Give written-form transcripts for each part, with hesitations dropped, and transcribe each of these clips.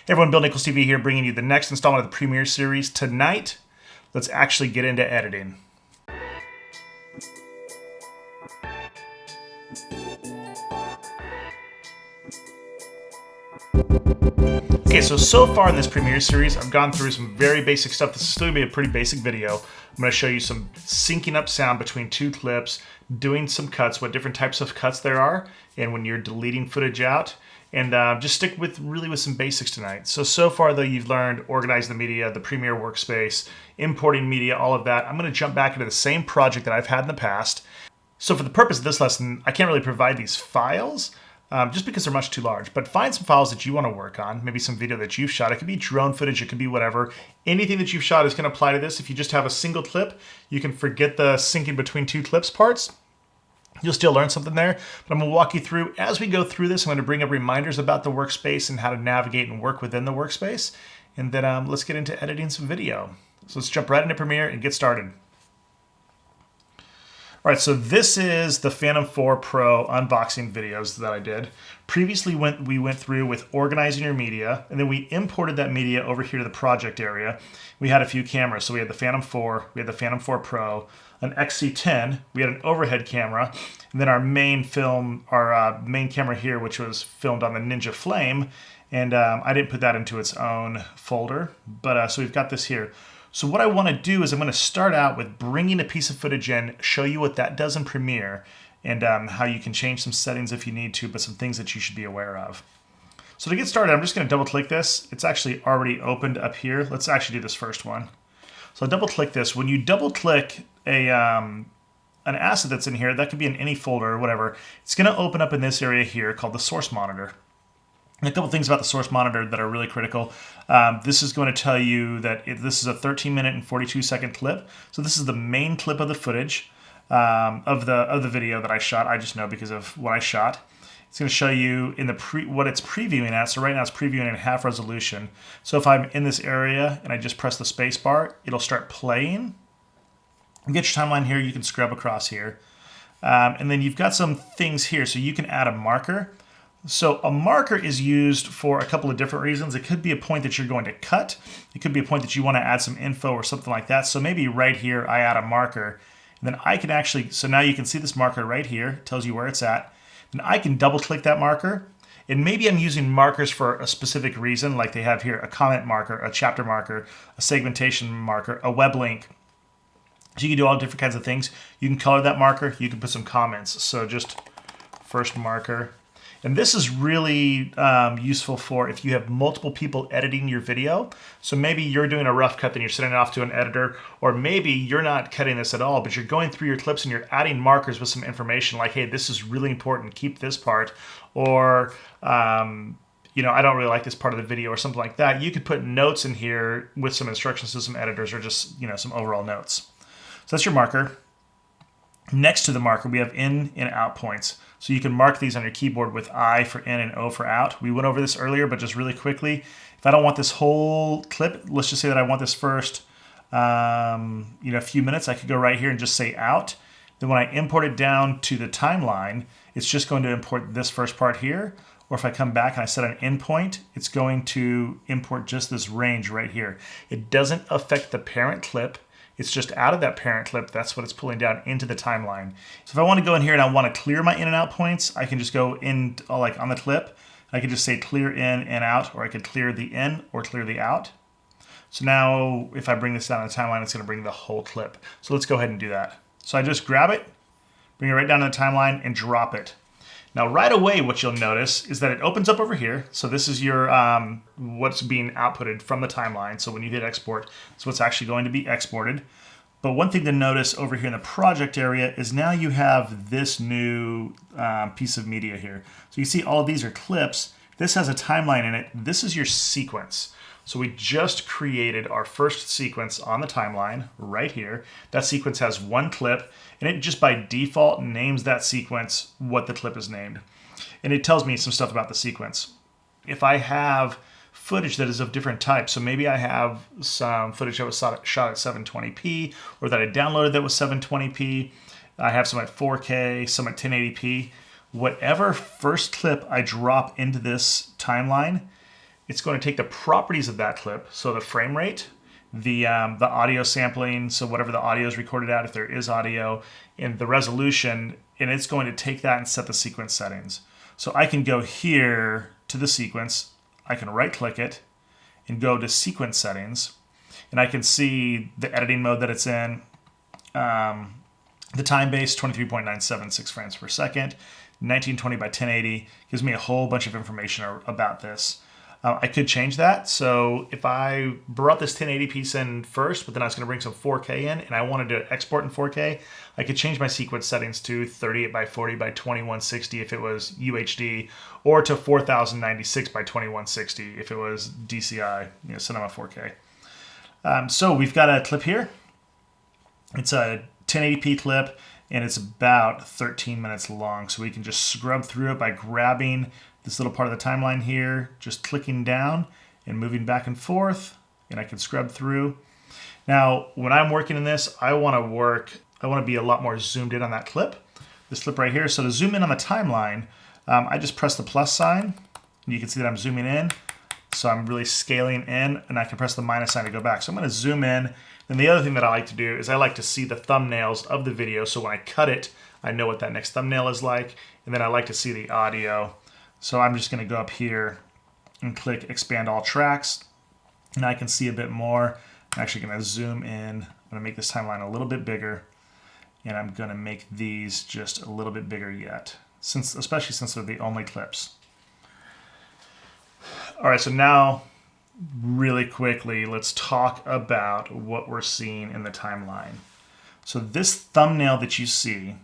Hey everyone, BillNicholsTV here, bringing you the next installment of the Premiere series. Tonight, let's actually get into editing. Okay, so far in this Premiere series, I've gone through some very basic stuff. This is still going to be a pretty basic video. I'm going to show you some syncing up sound between two clips, doing some cuts, what different types of cuts there are, and when you're deleting footage out. And just stick with some basics tonight. So far though, you've learned organize the media, the Premiere Workspace, importing media, all of that. I'm going to jump back into the same project that I've had in the past. So for the purpose of this lesson, I can't really provide these files just because they're much too large. But find some files that you want to work on, maybe some video that you've shot. It could be drone footage, it could be whatever. Anything that you've shot is going to apply to this. If you just have a single clip, you can forget the syncing between two clips parts. You'll still learn something there, but I'm going to walk you through. As we go through this, I'm going to bring up reminders about the workspace and how to navigate and work within the workspace. And then let's get into editing some video. So let's jump right into Premiere and get started. All right, so this is the Phantom 4 Pro unboxing videos that I did. Previously, we went through with organizing your media, and then we imported that media over here to the project area. We had a few cameras, so we had the Phantom 4, we had the Phantom 4 Pro, an XC10, we had an overhead camera, and then our main main camera here, which was filmed on the Ninja Flame, and I didn't put that into its own folder, but so we've got this here. So what I want to do is I'm going to start out with bringing a piece of footage in, show you what that does in Premiere, and how you can change some settings if you need to, but some things that you should be aware of. So to get started, I'm just going to double click this. It's actually already opened up here. Let's actually do this first one. So I'll double click this. When you double click an asset that's in here, that could be in any folder or whatever, it's going to open up in this area here called the source monitor. And a couple things about the source monitor that are really critical. This is going to tell you that this is a 13-minute and 42-second clip. So this is the main clip of the footage of the video that I shot. I just know because of what I shot. It's going to show you in the what it's previewing at. So right now it's previewing in half resolution. So if I'm in this area and I just press the space bar, it'll start playing. You get your timeline here. You can scrub across here. And then you've got some things here. So you can add a marker. So a marker is used for a couple of different reasons. It could be a point that you're going to cut. It could be a point that you want to add some info or something like that. So maybe right here I add a marker. And then I can actually, so now you can see this marker right here. It tells you where it's at. And I can double click that marker. And maybe I'm using markers for a specific reason, like they have here a comment marker, a chapter marker, a segmentation marker, a web link. So you can do all different kinds of things. You can color that marker. You can put some comments. So just first marker. And this is really useful for if you have multiple people editing your video. So maybe you're doing a rough cut, then you're sending it off to an editor, or maybe you're not cutting this at all, but you're going through your clips and you're adding markers with some information like, hey, this is really important, keep this part, or you know, I don't really like this part of the video or something like that. You could put notes in here with some instructions to some editors or just, you know, some overall notes. So that's your marker. Next to the marker, we have in and out points. So you can mark these on your keyboard with I for in and O for out. We went over this earlier, but just really quickly, if I don't want this whole clip, let's just say that I want this first, you know, a few minutes, I could go right here and just say out. Then when I import it down to the timeline, it's just going to import this first part here. Or if I come back and I set an endpoint, it's going to import just this range right here. It doesn't affect the parent clip. It's just out of that parent clip. That's what it's pulling down into the timeline. So if I want to go in here and I want to clear my in and out points, I can just go in like on the clip. I can just say clear in and out, or I could clear the in or clear the out. So now if I bring this down the timeline, it's going to bring the whole clip. So let's go ahead and do that. So I just grab it, bring it right down to the timeline and drop it. Now right away what you'll notice is that it opens up over here. So this is your what's being outputted from the timeline. So when you hit export, it's what's actually going to be exported. But one thing to notice over here in the project area is now you have this new piece of media here. So you see all of these are clips. This has a timeline in it. This is your sequence. So we just created our first sequence on the timeline right here. That sequence has one clip, and it just by default names that sequence what the clip is named. And it tells me some stuff about the sequence. If I have footage that is of different types, so maybe I have some footage that was shot at 720p, or that I downloaded that was 720p, I have some at 4K, some at 1080p, whatever first clip I drop into this timeline, it's going to take the properties of that clip, so the frame rate, the audio sampling, so whatever the audio is recorded at, if there is audio, and the resolution, and it's going to take that and set the sequence settings. So I can go here to the sequence, I can right click it and go to sequence settings, and I can see the editing mode that it's in, the time base 23.976 frames per second, 1920 by 1080, gives me a whole bunch of information about this. I could change that. So if I brought this 1080 piece in first, but then I was going to bring some 4K in and I wanted to export in 4K, I could change my sequence settings to 38 by 40 by 2160 if it was UHD, or to 4096 by 2160 if it was DCI, Cinema 4K. So we've got a clip here. It's a 1080p clip, and it's about 13 minutes long. So we can just scrub through it by grabbing this little part of the timeline here, just clicking down and moving back and forth, and I can scrub through. Now, when I'm working in this, I want to be a lot more zoomed in on that clip, this clip right here. So to zoom in on the timeline, I just press the plus sign, and you can see that I'm zooming in. So I'm really scaling in, and I can press the minus sign to go back. So I'm going to zoom in. And the other thing that I like to do is I like to see the thumbnails of the video. So when I cut it, I know what that next thumbnail is like. And then I like to see the audio. So I'm just going to go up here and click expand all tracks. And I can see a bit more. I'm actually going to zoom in. I'm going to make this timeline a little bit bigger. And I'm going to make these just a little bit bigger yet, especially since they're the only clips. All right, so now really quickly, let's talk about what we're seeing in the timeline. So this thumbnail that you see,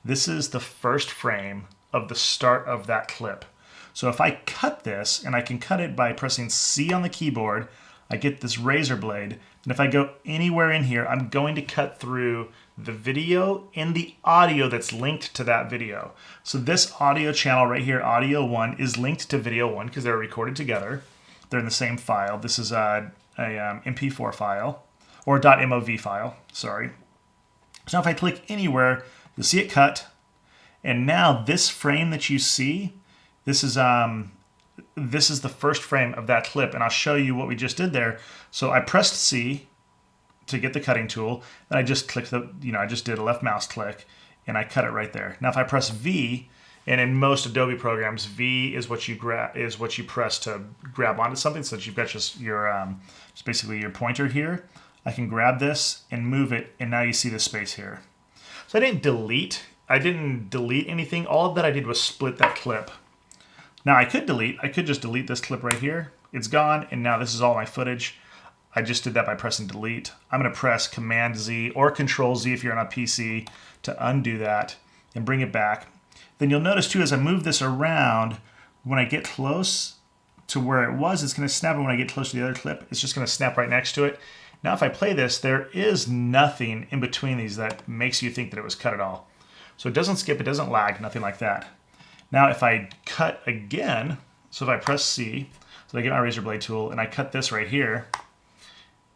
this is the first frame of the start of that clip. So if I cut this, and I can cut it by pressing C on the keyboard, I get this razor blade. And if I go anywhere in here, I'm going to cut through the video and the audio that's linked to that video. So this audio channel right here, audio 1, is linked to video 1 because they're recorded together. They're in the same file. This is a MP4 file, or .mov file, sorry. So now if I click anywhere, you'll see it cut. And now this frame that you see, this is the first frame of that clip, and I'll show you what we just did there. So I pressed C to get the cutting tool, and I just clicked I just did a left mouse click, and I cut it right there. Now if I press V, and in most Adobe programs, V is what you press to grab onto something, so that you've got just basically your pointer here. I can grab this and move it, and now you see the space here. So I didn't delete anything. All that I did was split that clip. Now I could just delete this clip right here. It's gone, and now this is all my footage. I just did that by pressing delete. I'm going to press Command Z or Control Z if you're on a PC to undo that and bring it back. Then you'll notice too, as I move this around, when I get close to where it was, it's going to snap, and when I get close to the other clip, it's just going to snap right next to it. Now if I play this, there is nothing in between these that makes you think that it was cut at all. So it doesn't skip, it doesn't lag, nothing like that. Now if I cut again, so if I press C, so I get my razor blade tool, and I cut this right here,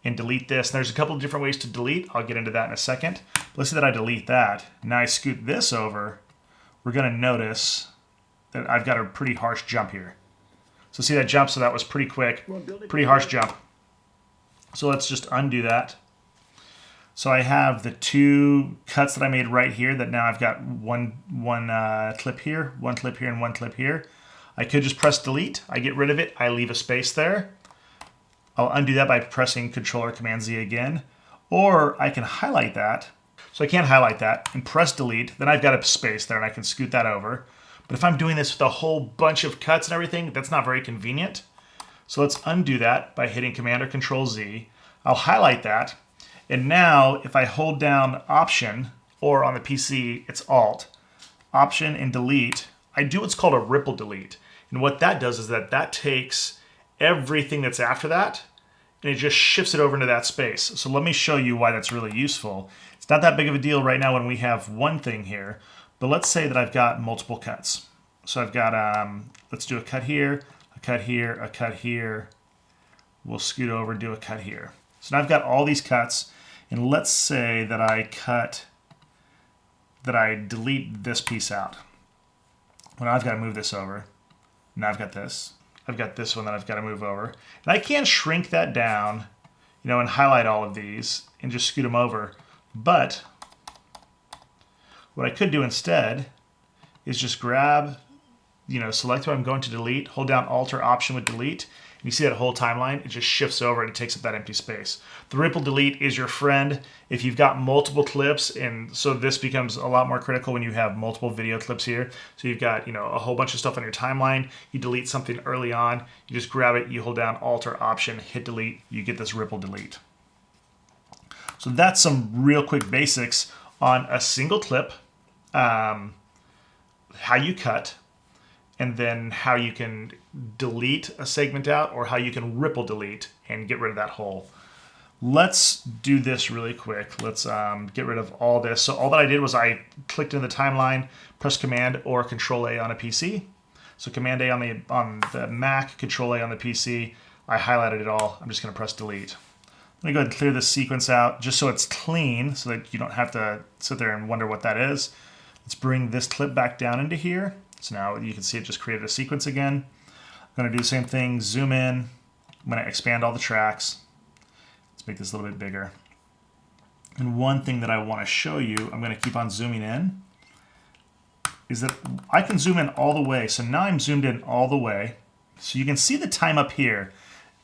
and delete this. And there's a couple of different ways to delete. I'll get into that in a second. But let's say that I delete that. Now I scoot this over. We're going to notice that I've got a pretty harsh jump here. So see that jump? So that was pretty quick, pretty harsh jump. So let's just undo that. So I have the two cuts that I made right here that now I've got one clip here, and one clip here. I could just press delete. I get rid of it. I leave a space there. I'll undo that by pressing Control or Command Z again. Or I can highlight that. So I can highlight that and press delete. Then I've got a space there, and I can scoot that over. But if I'm doing this with a whole bunch of cuts and everything, that's not very convenient. So let's undo that by hitting Command or Control Z. I'll highlight that. And now if I hold down Option, or on the PC it's Alt, Option and Delete, I do what's called a ripple delete. And what that does is that takes everything that's after that, and it just shifts it over into that space. So let me show you why that's really useful. It's not that big of a deal right now when we have one thing here, but let's say that I've got multiple cuts. So I've got, let's do a cut here, a cut here, a cut here. We'll scoot over and do a cut here. So now I've got all these cuts, and let's say that I delete this piece out. Well, now I've got to move this over. Now I've got this. I've got this one that I've got to move over. And I can shrink that down, you know, and highlight all of these and just scoot them over. But what I could do instead is just grab, you know, select what I'm going to delete, hold down Alt or Option with delete, and you see that whole timeline, it just shifts over and it takes up that empty space. The ripple delete is your friend if you've got multiple clips, and so this becomes a lot more critical when you have multiple video clips here. So you've got, you know, a whole bunch of stuff on your timeline, you delete something early on, you just grab it, you hold down Alt or Option, hit delete, you get this ripple delete. So that's some real quick basics on a single clip, how you cut, and then how you can delete a segment out or how you can ripple delete and get rid of that hole. Let's do this really quick. Let's get rid of all this. So all that I did was I clicked in the timeline, pressed Command or Control A on a PC. So Command A on the Mac, Control A on the PC. I highlighted it all. I'm just going to press delete. Let me go ahead and clear this sequence out just so it's clean so that you don't have to sit there and wonder what that is. Let's bring this clip back down into here. So now you can see it just created a sequence again. I'm going to do the same thing, zoom in. I'm going to expand all the tracks. Let's make this a little bit bigger. And one thing that I want to show you, I'm going to keep on zooming in, is that I can zoom in all the way. So now I'm zoomed in all the way. So you can see the time up here.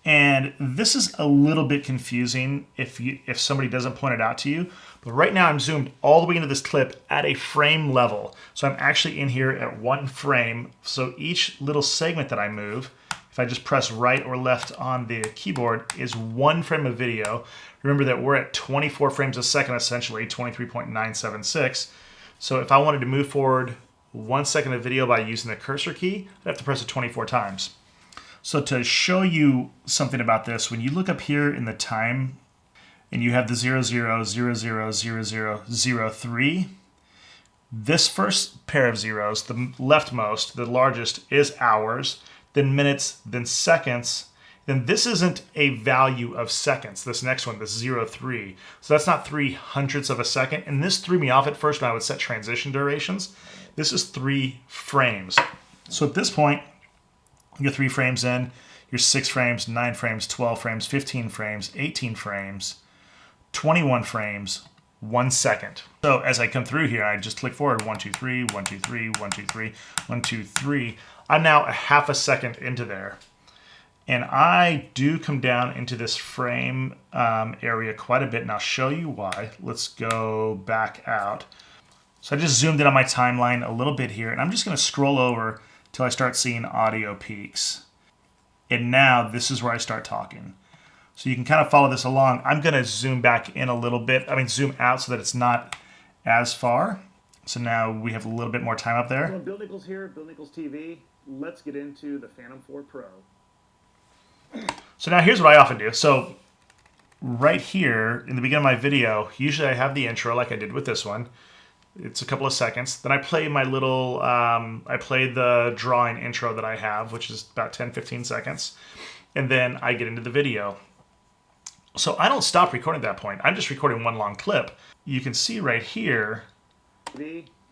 And this is a little bit confusing if somebody doesn't point it out to you. But right now I'm zoomed all the way into this clip at a frame level. So I'm actually in here at 1 frame. So each little segment that I move, if I just press right or left on the keyboard, is 1 frame of video. Remember that we're at 24 frames a second, essentially, 23.976. So if I wanted to move forward 1 second of video by using the cursor key, I'd have to press it 24 times. So to show you something about this, when you look up here in the time and you have the 00000003, this first pair of zeros, the leftmost, the largest, is hours, then minutes, then seconds. Then this isn't a value of seconds, this next one, this 03. So that's not 3/100ths of a second. And this threw me off at first when I would set transition durations. This is 3 frames. So at this point, you're 3 frames in, you're 6 frames, 9 frames, 12 frames, 15 frames, 18 frames, 21 frames, 1 second. So as I come through here, I just click forward, 1, 2, 3, 1, 2, 3, 1, 2, 3, 1, 2, 3. I'm now a half a second into there. And I do come down into this frame area quite a bit, and I'll show you why. Let's go back out. So I just zoomed in on my timeline a little bit here, and I'm just gonna scroll over till I start seeing audio peaks. And now this is where I start talking. So you can kind of follow this along. I'm going to zoom back in a little bit. Zoom out so that it's not as far. So now we have a little bit more time up there. Hello, Bill Nichols here, BillNicholsTV. Let's get into the Phantom 4 Pro. So now here's what I often do. So right here in the beginning of my video, usually I have the intro like I did with this one. It's a couple of seconds. Then I play my little, I play the drawing intro that I have, which is about 10-15 seconds. And then I get into the video. So I don't stop recording at that point. I'm just recording one long clip. You can see right here.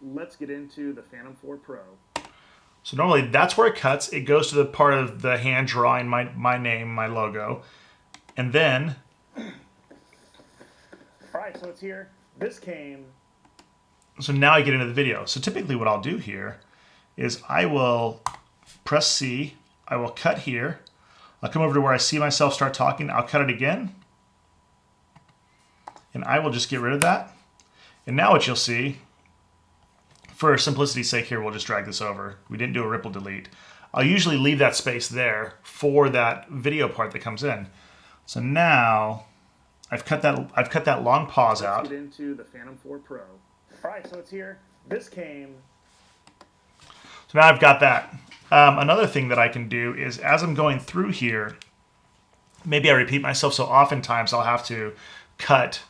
Let's get into the Phantom 4 Pro. So normally that's where it cuts. It goes to the part of the hand drawing my name, my logo. And then. All right, so it's here. This came. So now I get into the video. So typically what I'll do here is I will press C, I will cut here, I'll come over to where I see myself start talking, I'll cut it again, and I will just get rid of that. And now what you'll see, for simplicity's sake here, we'll just drag this over. We didn't do a ripple delete. I'll usually leave that space there for that video part that comes in. So now I've cut that long pause out. Let's get into the Phantom 4 Pro. All right, so it's here. This came. So now I've got that. Another thing that I can do is as I'm going through here, maybe I repeat myself. So oftentimes I'll have to cut.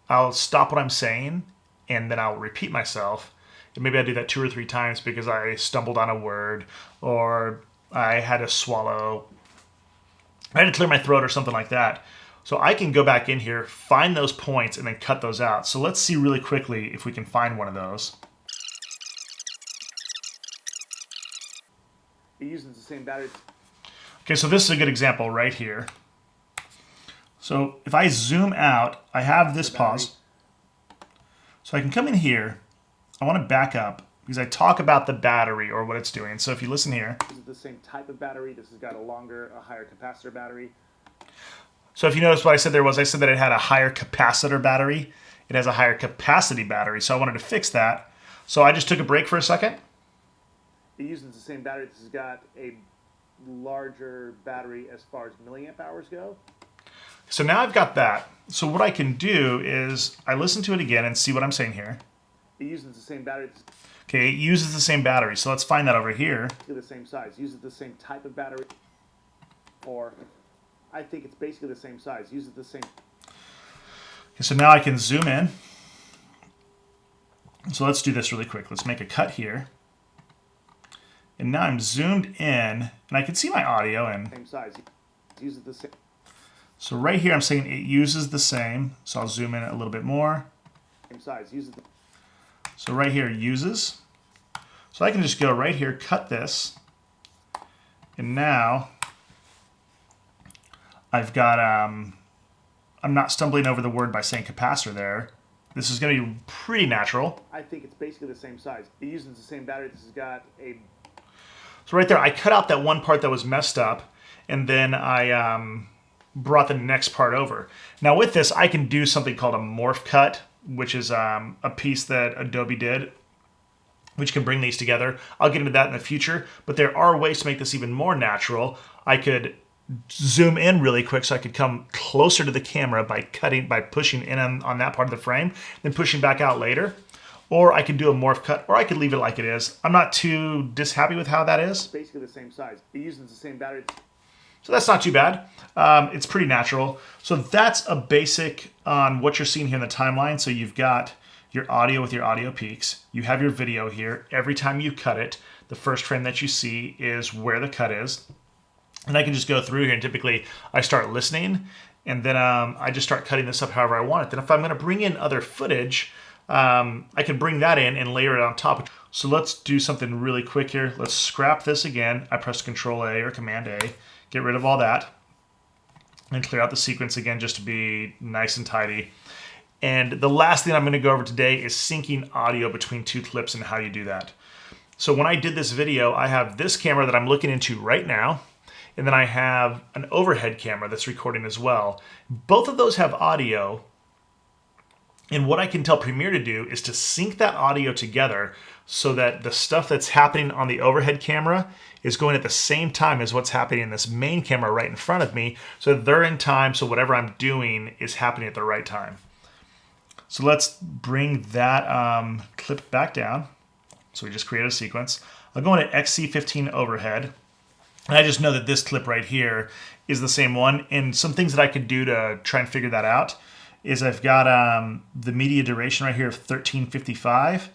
I'll stop what I'm saying and then I'll repeat myself. And maybe I do that 2 or 3 times because I stumbled on a word or I had to swallow. I had to clear my throat or something like that. So I can go back in here, find those points, and then cut those out. So let's see really quickly if we can find one of those. It uses the same battery. Okay, so this is a good example right here. So if I zoom out, I have this pause. So I can come in here. I want to back up because I talk about the battery or what it's doing. So if you listen here. This is the same type of battery. This has got a higher capacitor battery. So if you notice what I said there was, I said that it had a higher capacitor battery. It has a higher capacity battery. So I wanted to fix that. So I just took a break for a second. It uses the same battery. This has got a larger battery as far as milliamp hours go. So now I've got that. So what I can do is I listen to it again and see what I'm saying here. It uses the same battery. Okay, it uses the same battery. So let's find that over here. The same size. Uses the same type of battery. Or I think it's basically the same size. Uses the same. Okay, so now I can zoom in. So let's do this really quick. Let's make a cut here. And now I'm zoomed in, and I can see my audio. And same size. Uses the same. So right here, I'm saying it uses the same. So I'll zoom in a little bit more. Same size. Uses the. So right here, uses. So I can just go right here, cut this, and now I've got. I'm not stumbling over the word by saying capacitor there. This is going to be pretty natural. I think it's basically the same size. It uses the same battery. This has got a. So right there, I cut out that one part that was messed up, and then I brought the next part over. Now with this, I can do something called a morph cut, which is a piece that Adobe did, which can bring these together. I'll get into that in the future, but there are ways to make this even more natural. I could zoom in really quick so I could come closer to the camera by pushing in on that part of the frame, then pushing back out later. Or I could do a morph cut, or I could leave it like it is. I'm not too dishappy with how that is. Basically the same size. It uses the same battery. So that's not too bad. It's pretty natural. So that's a basic on what you're seeing here in the timeline. So you've got your audio with your audio peaks. You have your video here. Every time you cut it, the first frame that you see is where the cut is. And I can just go through here, and typically I start listening, and then I just start cutting this up however I want it. Then if I'm going to bring in other footage, I can bring that in and layer it on top. So let's do something really quick here. Let's scrap this again. I press Control A or Command A, get rid of all that, and clear out the sequence again just to be nice and tidy. And the last thing I'm going to go over today is syncing audio between two clips and how you do that. So when I did this video, I have this camera that I'm looking into right now, and then I have an overhead camera that's recording as well. Both of those have audio. And what I can tell Premiere to do is to sync that audio together so that the stuff that's happening on the overhead camera is going at the same time as what's happening in this main camera right in front of me. So they're in time, so whatever I'm doing is happening at the right time. So let's bring that clip back down. So we just created a sequence. I'll go into XC15 overhead. And I just know that this clip right here is the same one. And some things that I could do to try and figure that out is I've got the media duration right here of 1355.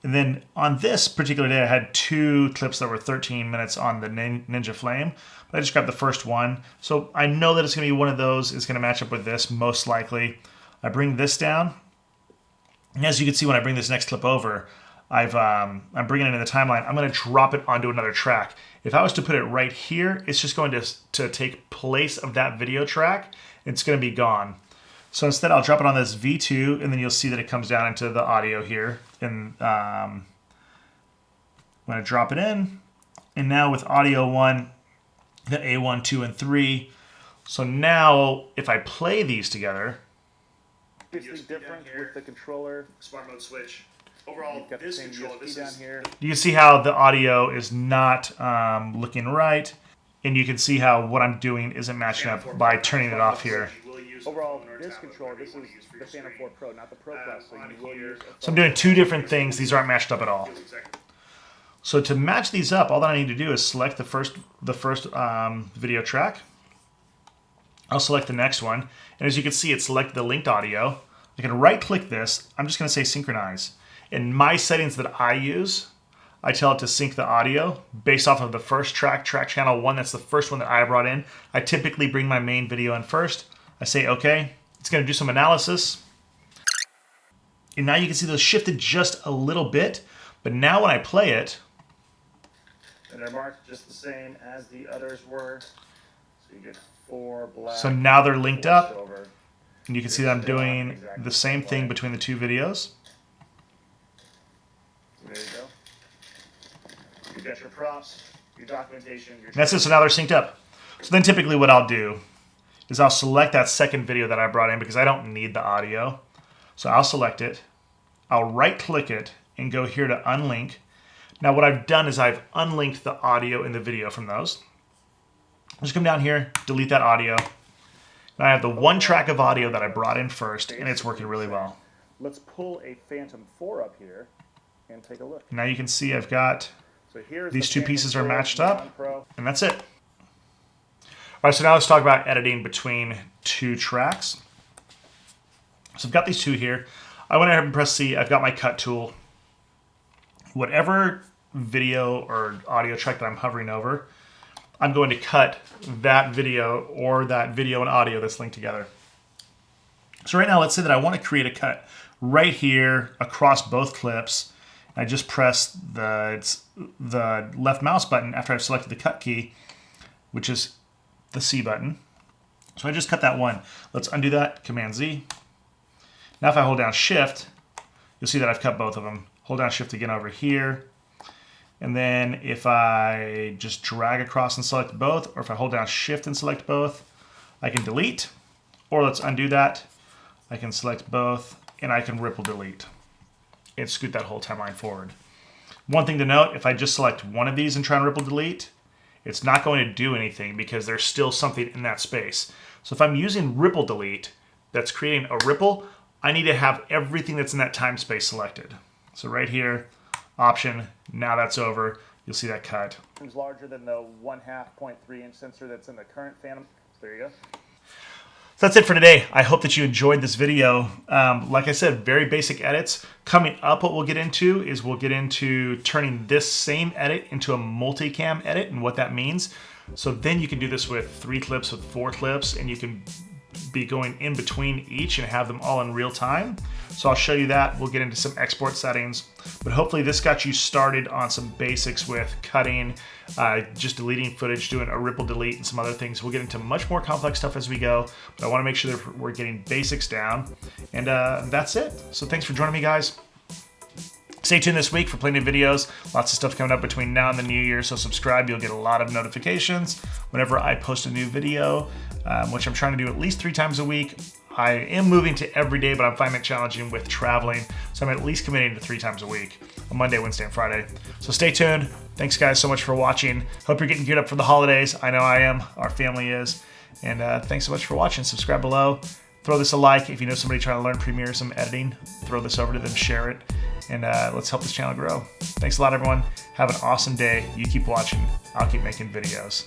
And then on this particular day, I had two clips that were 13 minutes on the Ninja Flame. But I just grabbed the first one. So I know that it's going to be one of those. It's going to match up with this most likely. I bring this down. And as you can see, when I bring this next clip over, I'm bringing it in the timeline. I'm going to drop it onto another track. If I was to put it right here, it's just going to take place of that video track. It's going to be gone. So instead, I'll drop it on this V2, and then you'll see that it comes down into the audio here. And I'm going to drop it in. And now with audio 1, the A1, 2, and 3. So now, if I play these together, Obviously different with the controller. Smart mode switch. Overall, You've got the same USB down here. You can see how the audio is not looking right, and you can see how what I'm doing isn't matching up by turning it off here. Overall, this controller, this is the Phantom 4 Pro, not the Pro Plus, so you will use. So I'm doing two different things. These aren't matched up at all. So to match these up, all that I need to do is select the first video track. I'll select the next one, and as you can see, it selected the linked audio. I can right-click this. I'm just going to say synchronize. In my settings that I use, I tell it to sync the audio based off of the first track channel 1. That's the first one that I brought in. I typically bring my main video in first. I say OK. It's going to do some analysis. And now you can see those shifted just a little bit. But now when I play it, And they're marked just the same as the others were. So you get 4 black. So now they're linked up, silver. and you can see that I'm doing the same thing between the two videos. There you go. You got your props, your documentation. That's it. So now they're synced up. So then typically what I'll do is I'll select that second video that I brought in because I don't need the audio. So I'll select it. I'll right-click it and go here to unlink. Now what I've done is I've unlinked the audio and the video from those. Just come down here, delete that audio. Now I have the one track of audio that I brought in first, and it's working really well. Let's pull a Phantom 4 up here and take a look. Now you can see I've got So here's these the two Phantom pieces are 4 matched up, Pro. and that's it. All right, so now let's talk about editing between two tracks. So I've got these two here. I went ahead and pressed C. I've got my cut tool. Whatever video or audio track that I'm hovering over, I'm going to cut that video or that video and audio that's linked together. So right now, let's say that I want to create a cut right here across both clips. I just press the left mouse button after I've selected the cut key, which is the C button. So I just cut that one. Let's undo that, Command Z. Now if I hold down Shift, you'll see that I've cut both of them. Hold down Shift again over here. And then if I just drag across and select both, or if I hold down Shift and select both, I can delete. Or let's undo that. I can select both, and I can ripple delete and scoot that whole timeline forward. One thing to note, if I just select one of these and try and ripple delete, it's not going to do anything because there's still something in that space. So if I'm using ripple delete that's creating a ripple, I need to have everything that's in that time space selected. So right here, option, now that's over. You'll see that cut. It's larger than the 1/2 0.3-inch sensor that's in the current Phantom. So there you go. So that's it for today. I hope that you enjoyed this video. Like I said, very basic edits. Coming up, what we'll get into turning this same edit into a multicam edit and what that means. So then you can do this with 3 clips, with 4 clips, and you can be going in between each and have them all in real time. So I'll show you that. We'll get into some export settings, but hopefully this got you started on some basics with cutting, just deleting footage, doing a ripple delete and some other things. We'll get into much more complex stuff as we go, but I want to make sure that we're getting basics down, and that's it. So thanks for joining me, guys. Stay tuned this week for plenty of videos. Lots of stuff coming up between now and the new year, so subscribe. You'll get a lot of notifications whenever I post a new video, which I'm trying to do at least 3 times a week. I am moving to every day, but I'm finding it challenging with traveling, so I'm at least committing to 3 times a week, on Monday, Wednesday, and Friday. So stay tuned. Thanks, guys, so much for watching. Hope you're getting geared up for the holidays. I know I am. Our family is. And thanks so much for watching. Subscribe below. Throw this a like. If you know somebody trying to learn Premiere, some editing, throw this over to them, share it, and let's help this channel grow. Thanks a lot, everyone. Have an awesome day. You keep watching. I'll keep making videos.